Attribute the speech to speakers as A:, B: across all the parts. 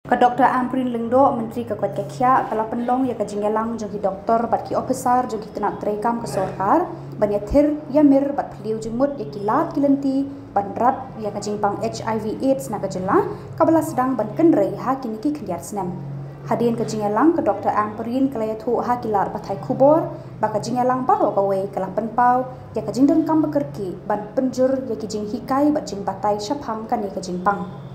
A: Ka Dr. Ampreen Lingdo, Menteri Kekuat Kekia, telah penlong ya kajingelang jogi doktor bat ki officer jogi tenak terekam ke sorkar, banyathir yamir bat peliu jemut ya kilat kilenti banrat ya kajingpang HIV AIDS na kajela, kabala sedang ban kendrei ha kini ki kendiat senem. Hadirin kajingelang ke Dr. Ampreen kelayathu ha kilar batai kubor, ba kajingelang bawa kawai kelah penpau ya kajingdon kam bekerki ban penjur ya kijing hikai bat jing batai syapang kani kajingpang.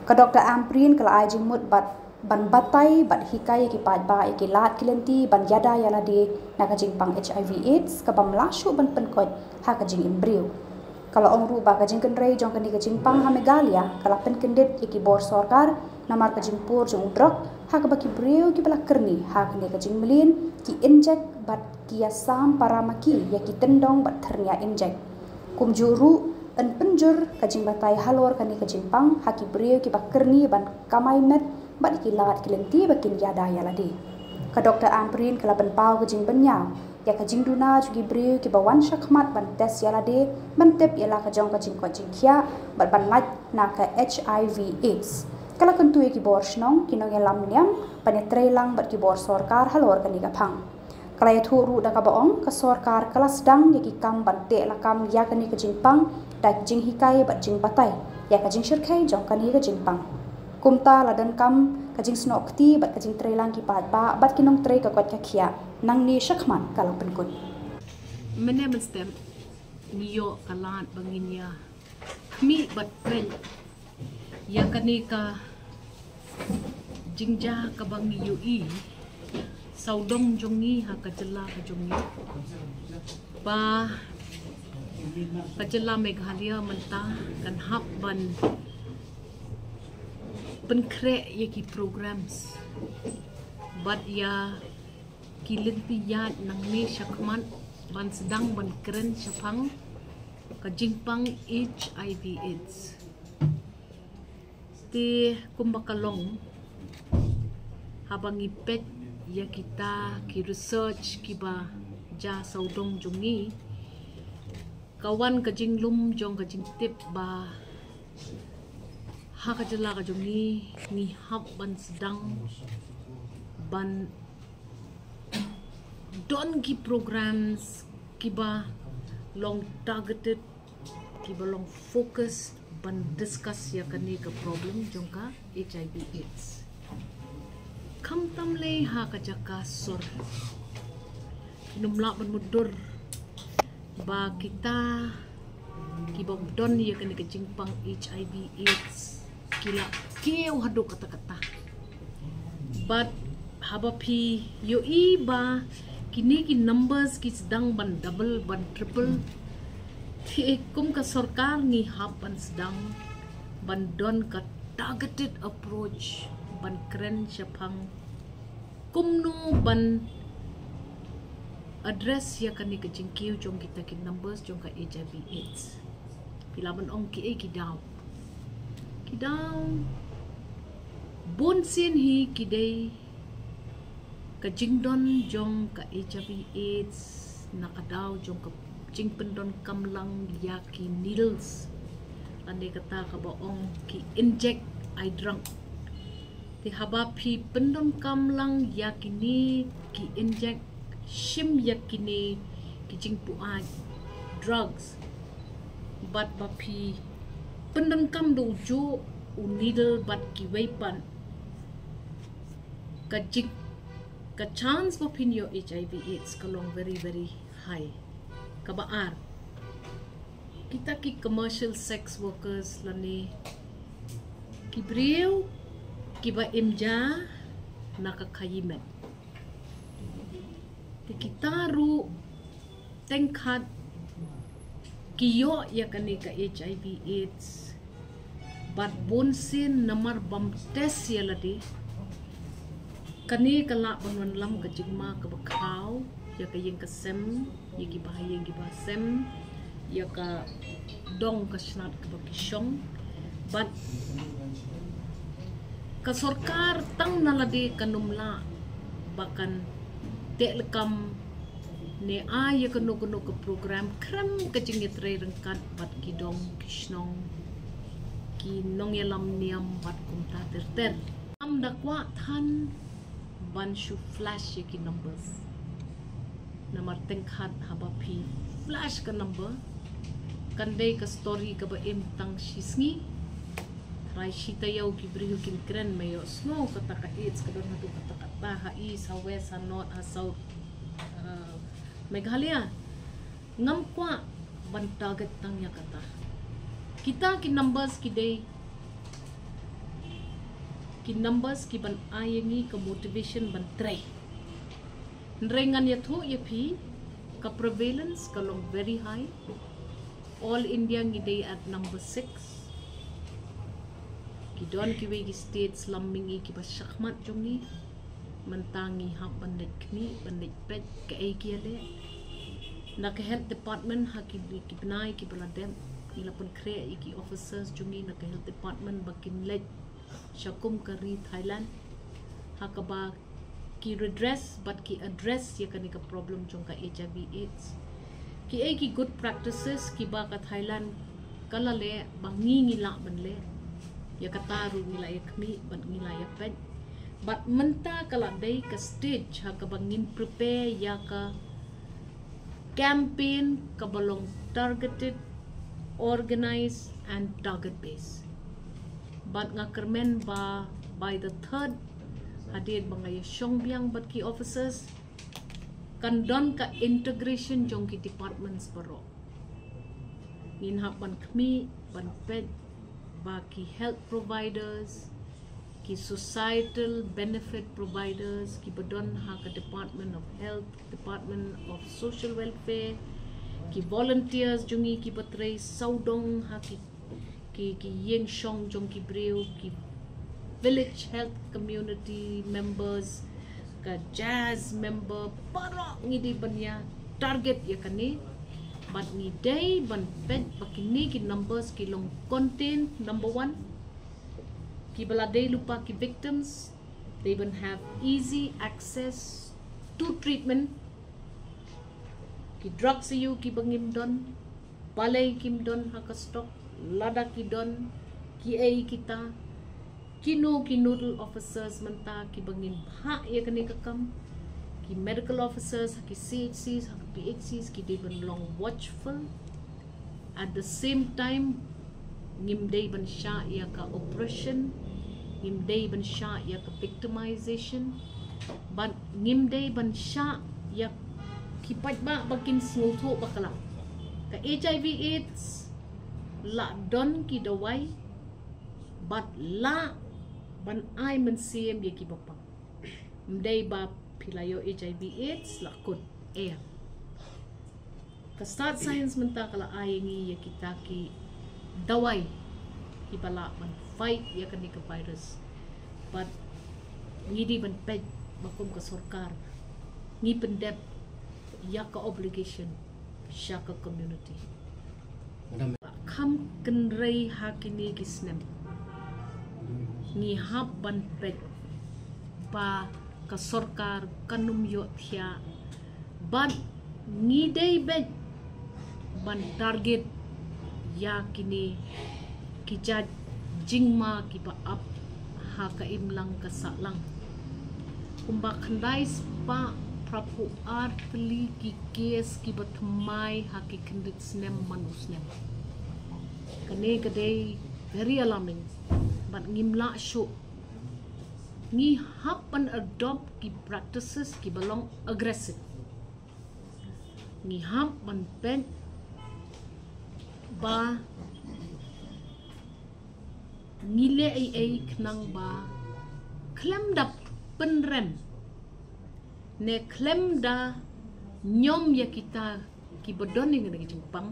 A: Ka Dr. Ampreen kala ai jingmut ban batai bat hikai ki ba ki lat kilenti ban yada yala de na kajing pang HIV AIDS ka bam lashu ban penkot ha kajing imbriu. Kalau ongru ba kajing kenrei jong kani kajing pang ha megalia kala pen kendit ki bor sorkar namar kajing pur jong udrak ha ka baki briu ki bala kerni ha kani kajing melin ki injek bat ki yasam paramaki ya ki tendong bat ternia injek. Kum juru en penjur kajing batai halor kani kajing pang haki beriu ki bakerni ban kamai met bat kilat kilenti bakin yada yaladi. Ka Dr. Ampreen kala ban pau kajing benya ya kajing duna jugi beriu ki bawan syakmat ban tes yaladi mentep yala kajong kajing kia bat ban laj na ka HIV AIDS. Kala kentu ki bor snong kinong yalam niam panetre lang bat ki bor sorkar halor kani kapang. Kala ya thuru da ka baong ka sorkar kala sedang ya ki kam bante lakam ya kani kajing pang da jing hikai bat jing batai ya kajing shirkai jong kani kajing pang kumta ladan kam kajing snokti bat kajing trelang ki pat ba bat kinong tre ka kwat kia nang ni shakman kalang penkut
B: mene menstem niyo kalan banginya mi bat pen ya kani ka jingja ka bangi ui saudong jongi ha ka jela ka jongi ba Kajela Meghalaya mentah kan hab ban penkre ya ki programs bat ya kilintiyat nang ni syakman ban sedang ban keren syapang kajingpang HIV AIDS ti kumbakalong habang ipet ya kita ki research kiba ja saudong jongi kawan kajing lum jong kajing tip ba ha kajala kajong ni hab ban sedang ban don ki programs kiba long targeted kiba long focus ban discuss ya kani ka problem jong ka HIV AIDS kam tam le ha kajaka sor numla ban mudur ba kita kibom don ya kani kajing pang HIV AIDS kila keu hadu kata-kata but habapi yo iba kini ki numbers ki sedang ban double ban triple ti kum ka sarkar ni hab ban sedang ban don ka targeted approach ban keren syapang kumno ban address ya kani kajing kiu jong kita ki numbers jong ka HIV AIDS pilaban ong ki daw bon sin hi kidai kajing don jong ka HIV AIDS nakadaw jong ka jing pendon kamlang ya ki needles ande kata ka baong ki inject I drunk ti habapi pendon kamlang ya kini ki inject shim yakini kijing puan drugs bat bapi pendengkam do jo needle bat ki weapon kajik ka chance bapin yo HIV AIDS kalong very very high kabaar kita ki commercial sex workers lani ki brieu ki ba imja nakakayimet Tikitaru tengkat kiyo ya kani ka HIV AIDS bat bonsin namar bam test ya ladi kani kala banwan lam ka jigma ka bakau ya ka yeng ka sem ya ki bahaya gi basem ya ka dong ka snat ka bakishong bat ka sarkar tang naladi kanumla bakan telekam ne aya kano ke program kram kajing yetre rengkat bat kidong kishnong ki nong yalam niam bat kumta terter am dakwa than ban shu flash ki numbers namar tengkhat haba pi flash ka number kandai ka story ka ba em tang shisngi rai shita yau ki brihu kin kren mayo snow ka taka it's ka don hatu ka taka ta ha east ha west ha north ha south Meghalaya ngam kwa ban target tang ya kata kita ki numbers ki day ki numbers ki ban ayengi ka motivation ban try nrengan ya thu ya phi ka prevalence ka long very high all India ngi day at number 6 ki don ki we states lammingi ki ba shakmat jongi mentangi hak bandit kni bandit pet ka ai ki ale na ka health department haki ki benai ki baladem ila pun kre ki officers jongi na ka health department bakin lej shakum kari Thailand hakaba ki redress but ki address ya kani ka problem jong ka HIV AIDS ki ai ki good practices ki ba ka Thailand kala le bangi ngila ban le ya kataru ngila ya kmi ban ngila ya pet but menta kala dai ka stage ha ka bangin prepare ya ka campaign ka balong targeted organized and target based but nga kermen ba by the third hadir bangay syong biang bat ki officers kandon ka integration jong ki departments baro in hap ban kmi ban pet ba ki health providers ki societal benefit providers ki badon ha ka department of health department of social welfare ki volunteers jungi ki batray saudong ha ki yeng shong jong ki breu ki village health community members ka jazz member para ngidi banya target ya kani but ni day ban pet bakini ki numbers ki long content number 1 ki balade lupa ki victims they will have easy access to treatment ki drugs you ki bangim don balay kim don haka stock lada ki don ki ai kita kino ki noodle officers menta ki bangin ha ya kani kakam ki medical officers ki CHCs ki PHCs ki they will long watchful at the same time ngim day ban sha ya ka oppression ngim day ban sha ya ka victimization but ngim day ban sha ya ki pat ba bakin snutho bakala ka HIV AIDS la don ki dawai but la ban ai men siem ye ki bapa mdai ba pilayo HIV AIDS la kun air ka start science menta kala ayengi ye kita ki dawai ki bala ban fight ya kan ka virus but ngidi ban pej bakum ka sarkar ngi pendep ya ka obligation sya ka community kam kenrei hakini kisnem ni hab ban pej pa ka sarkar kanum yo thia ban ngidei bej ban target ya kini kijad jingma ki pa up ha ka imlang ka salang kumba khandai pa prapu artli ki case ki batmai ha ki khandit snem manusnem kane kade very alarming but ngimla sho ngi happen adopt ki practices ki belong aggressive ngi hap ban pen ba ngile ai knang ba klem dap penrem ne klem da nyom ya kita ki bodoni ngi jingpang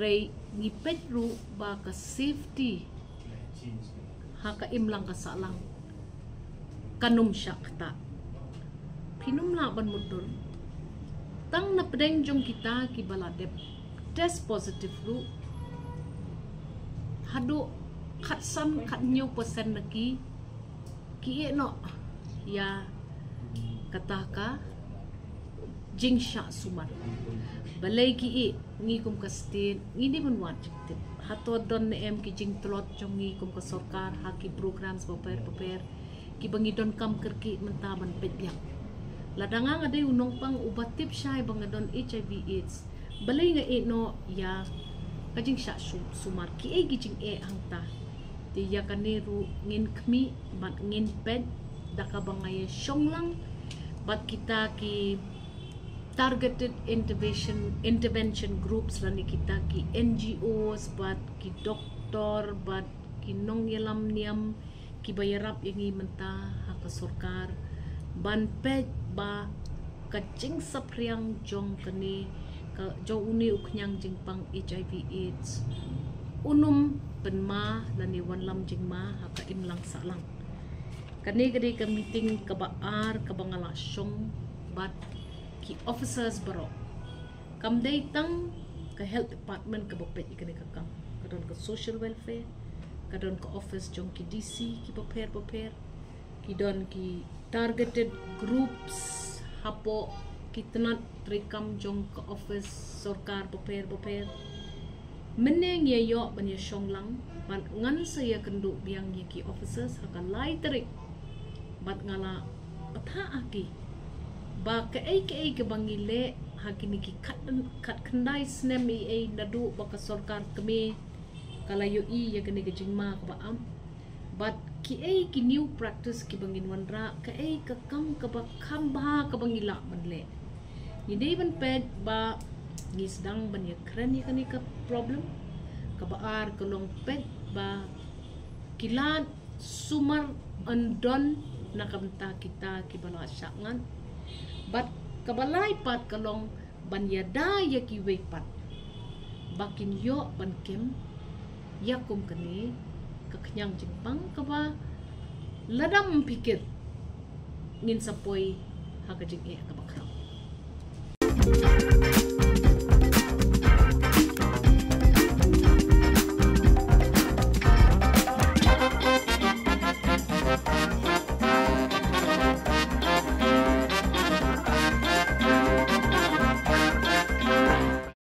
B: rei ngi petru ba ka safety haka imlang ka salang kanum syakta pinum la ban mutul tang na pedeng jong kita ki baladep test positive ru hadu khatsan khatnyo persen lagi ki no ya kataka jingsha suman balai ki ngi kum kastin ngi di ban wat hato don ne em ki jing tlot jongi kum ka sarkar ha ki programs paper ki bangi don kam kerki mentaban pedyak ladanga ngade unong pang ubatip syai bangadon HIV AIDS balay nga no ya kajing sya sumar ki e gijing hangta ti ya kaniru ngin kmi bat ngin ped daka bangay syong lang bat kita ki targeted intervention groups lani kita ki NGOs bat ki doktor bat ki nong yalam niam ki bayarap yangi menta haka sarkar ban pej ba kacing sapriang jong kani ka jong uni uknyang jing pang HIV AIDS unum penma lani wanlam jing ma haka imlang salang kani gadi ka meeting ka baar ka bangala syong bat ki officers baro kam day tang ka health department ka bopet ikani ka kam kadon ka social welfare kadon ka office jong ki DC ki paper ki don ki targeted groups hapo ki tenat rekam jong ka office sarkar paper meneng ye yo banya syonglang ban ngan saya kendu biang ye ki officers haka lai terik bat ngala patha aki ba ke bangile hakini ki kat kendai snem nadu baka sarkar kami kalayo ya gani gajingma ba am but ki new practice ki bangin wanra ka kam ka ba khamba ka bangila manle ni dei ban ped ba ni sedang ban ya kran ya kani ka problem ka baar kolong ped ba kilat sumar andon nakamta kita ki bala syangan bat kabalay pat kalong banyada ya kiway pat bakin yo bankim yakum kani kaknyang jingpang kaba ladam pikir ngin sapoy hakajing kabakram